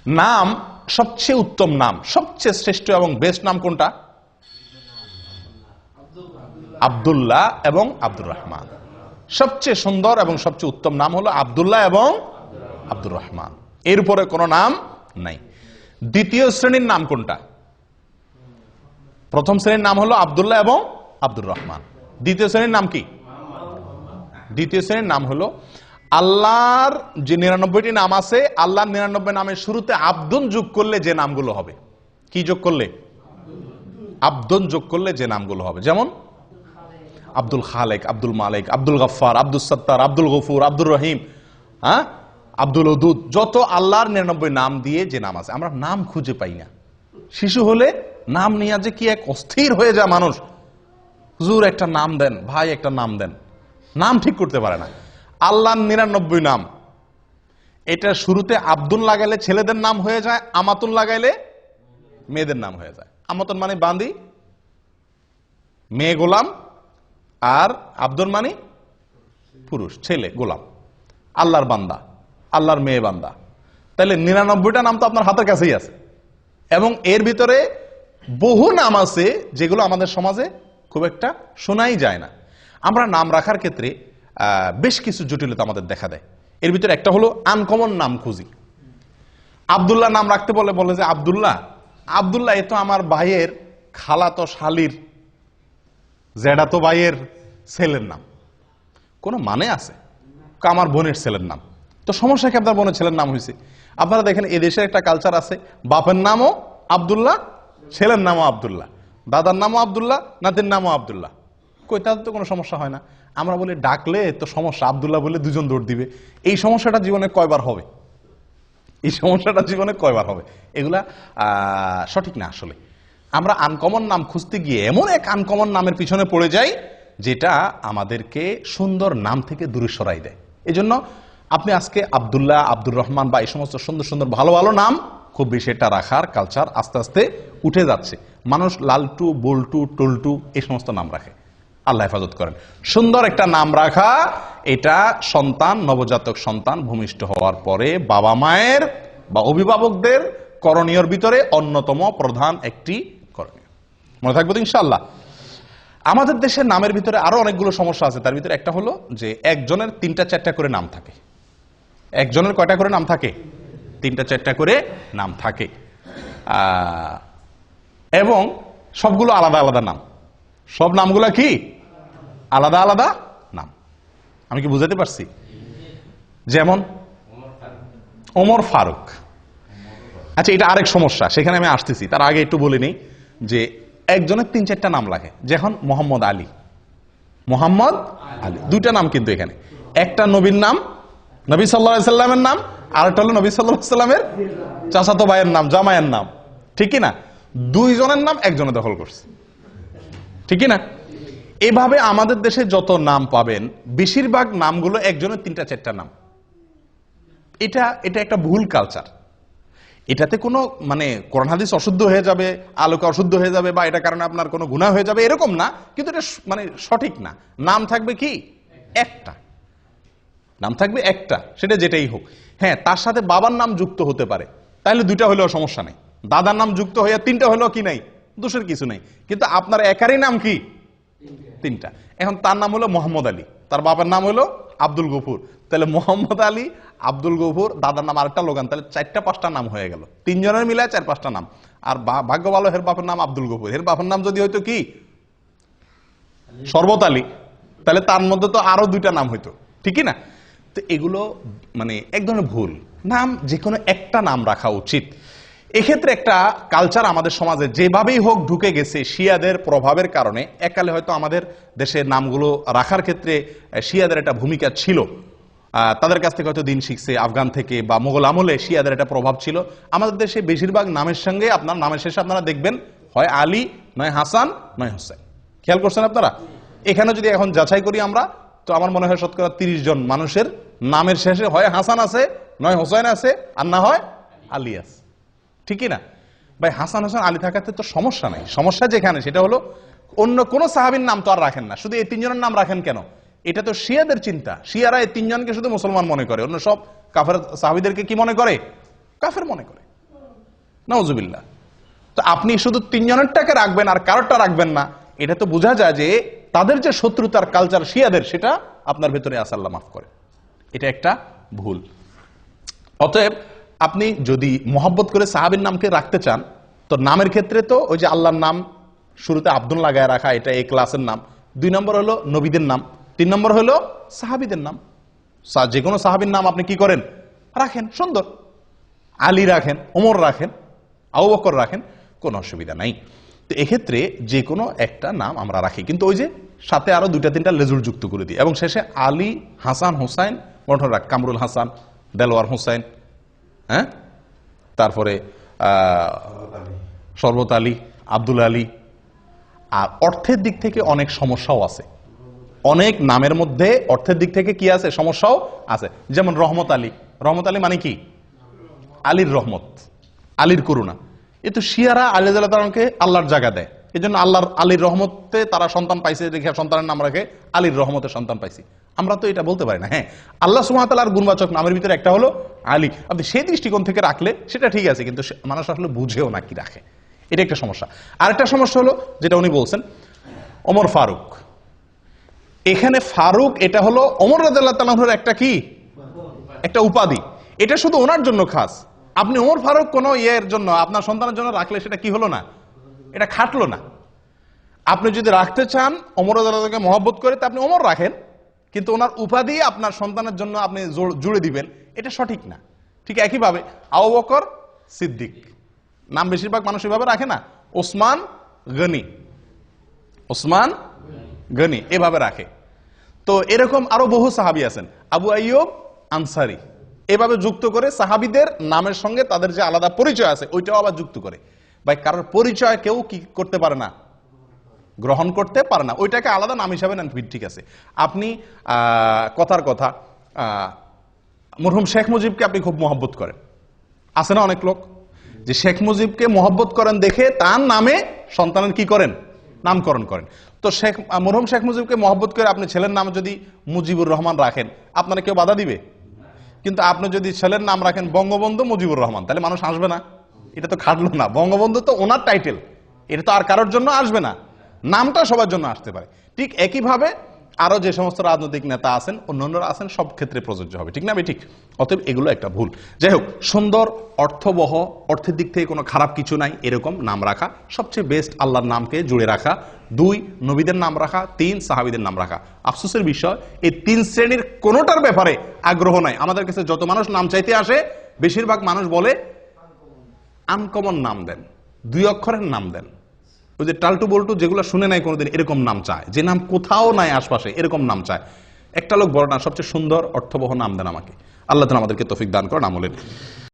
নাম সবচেয়ে উত্তম নাম, সবচেয়ে শ্রেষ্ঠ এবং বেস্ট নাম কোনটা? আব্দুল্লাহ এবং আব্দুর রহমান। সবচেয়ে সুন্দর এবং সবচেয়ে উত্তম নাম হলো আব্দুল্লাহ এবং আব্দুর রহমান, এর উপরে কোনো নাম নাই। দ্বিতীয় শ্রেণীর নাম কোনটা? প্রথম শ্রেণীর নাম হলো আব্দুল্লাহ এবং আব্দুর রহমান। দ্বিতীয় শ্রেণীর নাম কি? দ্বিতীয় শ্রেণীর নাম হলো আল্লাহর যে 99টি নাম আছে, আল্লাহর 99 নামের শুরুতে আব্দুন যোগ করলে যে নামগুলো হবে। কি যোগ করলে? আব্দুন যোগ করলে যে নামগুলো হবে। যেমন আব্দুল খালেক, আব্দুল মালিক, আব্দুল গফফার, আব্দুল সত্তার, আব্দুল গফুর, আব্দুর রহিম, আব্দুল ওদুদ, যত আল্লাহর 99 নাম দিয়ে যে নাম আছে, আমরা নাম খুঁজে পাই না। শিশু হলে নাম নিয়ে যে কি এক অস্থির হয়ে যায় মানুষ। হুজুর একটা নাম দেন, ভাই একটা নাম দেন, নাম ঠিক করতে পারে না। আল্লাহর 99 নাম, এটা শুরুতে আব্দুল লাগাইলে ছেলেদের নাম হয়ে যায়, আমাতুন লাগাইলে মেয়েদের নাম হয়ে যায়। আমাতুন মানে বান্দি, মেয়ে গোলাম, আর আব্দুল মানে পুরুষ, ছেলে গোলাম, আল্লাহর বান্দা, আল্লাহর মেয়ে বান্দা। তাহলে 99টা নাম তো আপনার হাতের কাছেই আছে, এবং এর ভিতরে বহু নাম আছে যেগুলো আমাদের সমাজে খুব একটা শোনাই যায় না। আমরা নাম রাখার ক্ষেত্রে বেশ কিছু জটিলতা আমাদের দেখা দেয়। এর ভিতরে একটা হলো আনকমন নাম খুঁজি। আব্দুল্লাহ নাম রাখতে বলে যে আব্দুল্লাহ, আব্দুল্লাহ এ তো আমার ভাইয়ের খালাতো শালির জেডাতো ভাইয়ের ছেলের নাম, কোনো মানে আছে? আমার বোনের ছেলের নাম। তো সমস্যা কি? আপনার বোনের ছেলের নাম হয়েছে। আপনারা দেখেন এদেশের একটা কালচার আছে, বাপের নামও আব্দুল্লাহ, ছেলের নামও আব্দুল্লাহ, দাদার নামও আব্দুল্লাহ, নাতির নামও আব্দুল্লাহ। কই, তাদের তো কোনো সমস্যা হয় না। আমরা বলি ডাকলে তো সমস্যা, আব্দুল্লাহ বলে দুজন দৌড় দিবে। এই সমস্যাটা জীবনে কয়বার হবে? এই সমস্যাটা জীবনে কয়বার হবে? এগুলা সঠিক না। আসলে আমরা আনকমন নাম খুঁজতে গিয়ে এমন এক আনকমন নামের পিছনে পড়ে যাই যেটা আমাদেরকে সুন্দর নাম থেকে দূরে সরাই দেয়। এই জন্য আপনি আজকে আব্দুল্লাহ, আব্দুর রহমান বা এই সমস্ত সুন্দর সুন্দর ভালো ভালো নাম খুব বেশি এটা রাখার কালচার আস্তে আস্তে উঠে যাচ্ছে। মানুষ লালটু, বল্টু, টল্টু এই সমস্ত নাম রাখে। আল্লাহ হেফাজত করেন। সুন্দর একটা নাম রাখা, এটা সন্তান, নবজাতক সন্তান ভূমিষ্ঠ হওয়ার পরে বাবা মায়ের বা অভিভাবকদের করণীয়র ভিতরে অন্যতম প্রধান একটি করণীয়। মনে থাকবে তো ইনশাআল্লাহ। আমাদের দেশের নামের ভিতরে আরো অনেকগুলো সমস্যা আছে। তার ভিতরে একটা হলো যে একজনের 3টা-4টা করে নাম থাকে। একজনের কয়টা করে নাম থাকে? 3টা-4টা করে নাম থাকে, এবং সবগুলো আলাদা আলাদা নাম। সব নামগুলা কি আলাদা আলাদা নাম। আমি কি বুঝাতে পারছি? যেমন ওমর ফারুক। আচ্ছা, এটা আরেক সমস্যা, সেখানে আমি আসতেছি। তার আগে একটু বলে নিই যে একজনের 3-4টা নাম লাগে। যেমন মোহাম্মদ আলী, মোহাম্মদ আলী, 2টা নাম কিন্তু এখানে। একটা নবীর নাম, নবী সাল্লাল্লাহু আলাইহি সাল্লামের নাম, আর একটা হলো নবী সাল্লাল্লাহু আলাইহি সাল্লামের চাচাতো ভাইয়ের নাম, জামাইয়ের নাম। ঠিক কি না? 2 জনের নাম একজনে দখল করছে। ঠিক কি না? এভাবে আমাদের দেশে যত নাম পাবেন বেশিরভাগ নামগুলো একজনের 3টা-4টা নাম। এটা একটা ভুল কালচার। এটাতে কোনো মানে কোরআন হাদিস অশুদ্ধ হয়ে যাবে, আলোকে অশুদ্ধ হয়ে যাবে, বা এটা কারণে আপনার কোনো গুনাহ হয়ে যাবে এরকম না, কিন্তু এটা মানে সঠিক না। নাম থাকবে কি একটা, নাম থাকবে একটা, সেটা যেটাই হোক। হ্যাঁ, তার সাথে বাবার নাম যুক্ত হতে পারে, তাহলে 2টা হলেও সমস্যা নেই। দাদার নাম যুক্ত হয়ে 3টা হলেও কি নাই, দোষের কিছু নেই। কিন্তু আপনার একারই নাম কি 3টা। এখন তার নাম হলো মোহাম্মদ আলী, তার বাবার নাম হলো আব্দুল গফুর। তাহলে মোহাম্মদ আলী, আব্দুল গফুর, দাদার নাম আরেকটা লোগান, তাহলে 4টা-5টা নাম হয়ে গেল। 3 জনের মিলায় 4-5টা নাম। আর ভাগ্য ভালো, হের বাপের নাম আব্দুল গফুর, হের বাপের নাম যদি হইতো কি শরবত আলী, তাহলে তার মধ্যে তো আরো 2টা নাম হইতো। ঠিকই না? তো এগুলো মানে এক ধরনের ভুল। নাম যে কোনো একটা নাম রাখা উচিত। এক্ষেত্রে একটা কালচার আমাদের সমাজে যেভাবেই হোক ঢুকে গেছে শিয়াদের প্রভাবের কারণে। এককালে হয়তো আমাদের দেশের নামগুলো রাখার ক্ষেত্রে শিয়াদের একটা ভূমিকা ছিল, তাদের কাছ থেকে হয়তো দিন শিখছে, আফগান থেকে বা মোগল আমলে শিয়াদের একটা প্রভাব ছিল। আমাদের দেশে বেশিরভাগ নামের সঙ্গে আপনার নামের শেষে আপনারা দেখবেন হয় আলী, নয় হাসান, নয় হোসেন। খেয়াল করছেন আপনারা? এখানে যদি এখন যাচাই করি আমরা, তো আমার মনে হয় শতকরা 30 জন মানুষের নামের শেষে হয় হাসান আছে, নয় হোসেন আছে, আর না হয় আলী আছে। ঠিকই না ভাই? হাসান, হোসেন, আলী থাকাতে তো সমস্যা নাই। সমস্যা যেখানে সেটা হলো অন্য কোন সাহাবীর নাম তো আর রাখেন না, শুধু এই 3 জনের নাম রাখেন কেন? এটা তো শিয়াদের চিন্তা। শিয়ারা এই 3 জনকে শুধু মুসলমান মনে করে, অন্য সব কাফের সাহাবীদেরকে কি মনে করে? কাফের মনে করে। নাউজুবিল্লাহ। তো আপনি শুধু 3 জনেরটাকে রাখবেন আর কারোরটা রাখবেন না, এটা তো বোঝা যায় যে তাদের যে শত্রুতার কালচার শিয়াদের, সেটা আপনার ভেতরে আছে, আল্লাহ মাফ করে। এটা একটা ভুল। অতএব আপনি যদি মহব্বত করে সাহাবীর নামকে রাখতে চান, তো নামের ক্ষেত্রে তো ওই যে আল্লাহর নাম শুরুতে আব্দুল লাগায় রাখা, এটা এই ক্লাসের নাম। 2 নম্বর হলো নবীদের নাম, 3 নম্বর হলো সাহাবীদের নাম। যে কোনো সাহাবীর নাম আপনি কি করেন, রাখেন, সুন্দর। আলী রাখেন, ওমর রাখেন, আবু বকর রাখেন, কোনো অসুবিধা নাই। তো এক্ষেত্রে যে কোনো একটা নাম আমরা রাখি, কিন্তু ওই যে সাথে আরো 2-3টা লেজুর যুক্ত করে দিই, এবং শেষে আলী, হাসান, হোসাইন মনে রাখ, কামরুল হাসান, দেলোয়ার হোসাইন, হ্যাঁ, তারপরে শরবত আলী, আব্দুল আলী। আর অর্থের দিক থেকে অনেক সমস্যাও আছে, অনেক নামের মধ্যে অর্থের দিক থেকে কি আছে, সমস্যাও আছে। যেমন রহমত আলী, রহমত আলী মানে কি, আলীর রহমত, আলীর করুণা। এ তো শিয়ারা আলী রাদিয়াল্লাহু আল্লাহর জায়গা দেয়, এই জন্য আল্লাহর আলীর রহমতে তারা সন্তান পাইছে, দেখে সন্তানের নাম রাখে আলীর রহমতে সন্তান পাইছি। আমরা তো এটা বলতে পারি না। হ্যাঁ, আল্লাহ সুবহানাহু ওয়া তাআলার গুণবাচক নামের ভিতরে একটা হলো আলী। আপনি সেই দৃষ্টিকোণ থেকে রাখলে সেটা ঠিক আছে, কিন্তু মানুষ আসলে বুঝেও না কি রাখে, এটা একটা সমস্যা। আরেকটা সমস্যা হলো যেটা উনি বলছেন, ওমর ফারুক। এখানে ফারুক এটা হলো ওমর রাদিয়াল্লাহু তাআলার একটা কি, একটা উপাধি, এটা শুধু ওনার জন্য খাস। আপনি ওমর ফারুক কোন ইয়ের জন্য আপনার সন্তানের জন্য রাখলে সেটা কি হলো না, এটা খাটলো না। আপনি যদি রাখতে চান ওমর রাদিয়াল্লাহু তাআলাকে মহব্বত করে, তা আপনি ওমর রাখেন, কিন্তু ওনার উপাধি আপনার সন্তানের জন্য আপনি জুড়ে দিবেন, এটা সঠিক না। ঠিক একইভাবে আবু বকর সিদ্দিক নাম বেশিরভাগ মানুষ এভাবে রাখে না, ওসমান গনি, ওসমান গনি এভাবে রাখে। তো এরকম আরো বহু সাহাবী আছেন, আবু আইয়ুব আনসারী, এভাবে যুক্ত করে সাহাবীদের নামের সঙ্গে তাদের যে আলাদা পরিচয় আছে ওইটাও আবার যুক্ত করে। ভাই, কারোর পরিচয় কেউ কি করতে পারে না, গ্রহণ করতে পারে না, ওইটাকে আলাদা নাম হিসাবে নেন, ঠিক আছে। আপনি কথার কথা, মরহুম শেখ মুজিবকে আপনি খুব মহব্বত করেন, আছে না অনেক লোক যে শেখ মুজিবকে মহব্বত করেন দেখে তার নামে সন্তানের কি করেন, নামকরণ করেন। তো মরহুম শেখ মুজিবকে মহব্বত করে আপনি ছেলের নাম যদি মুজিবুর রহমান রাখেন, আপনারা কেউ বাধা দিবে? কিন্তু আপনি যদি ছেলের নাম রাখেন বঙ্গবন্ধু মুজিবুর রহমান, তাহলে মানুষ আসবে না? এটা তো খাটলো না। বঙ্গবন্ধু তো ওনার টাইটেল, এটা তো আর কারোর জন্য আসবে না, নামটা সবার জন্য আসতে পারে। ঠিক একইভাবে আরো যে সমস্ত রাজনৈতিক নেতা আছেন, অন্যান্যরা আছেন, সব ক্ষেত্রে প্রযোজ্য হবে, ঠিক না? ঠিক। অতএব এগুলো একটা ভুল। যাই হোক, সুন্দর, অর্থবহ, অর্থের দিক থেকে কোনো খারাপ কিছু নাই এরকম নাম রাখা সবচেয়ে বেস্ট। আল্লাহর নামকে জুড়ে রাখা, 2 নবীদের নাম রাখা, 3 সাহাবীদের নাম রাখা। আফসোসের বিষয়, এই 3 শ্রেণীর কোনোটার ব্যাপারে আগ্রহ নাই। আমাদের কাছে যত মানুষ নাম চাইতে আসে, বেশিরভাগ মানুষ বলে আনকমন নাম দেন, 2 অক্ষরের নাম দেন। ওই যে টালটু বল্টু যেগুলো শুনে নাই কোনোদিন, এরকম নাম চায়, যে নাম কোথাও নাই আশপাশে, এরকম নাম চায়। একটা লোক বড় না, সবচেয়ে সুন্দর অর্থবহ নাম দেন আমাকে। আল্লাহ তাআলা আমাদেরকে তৌফিক দান করেন আমলের।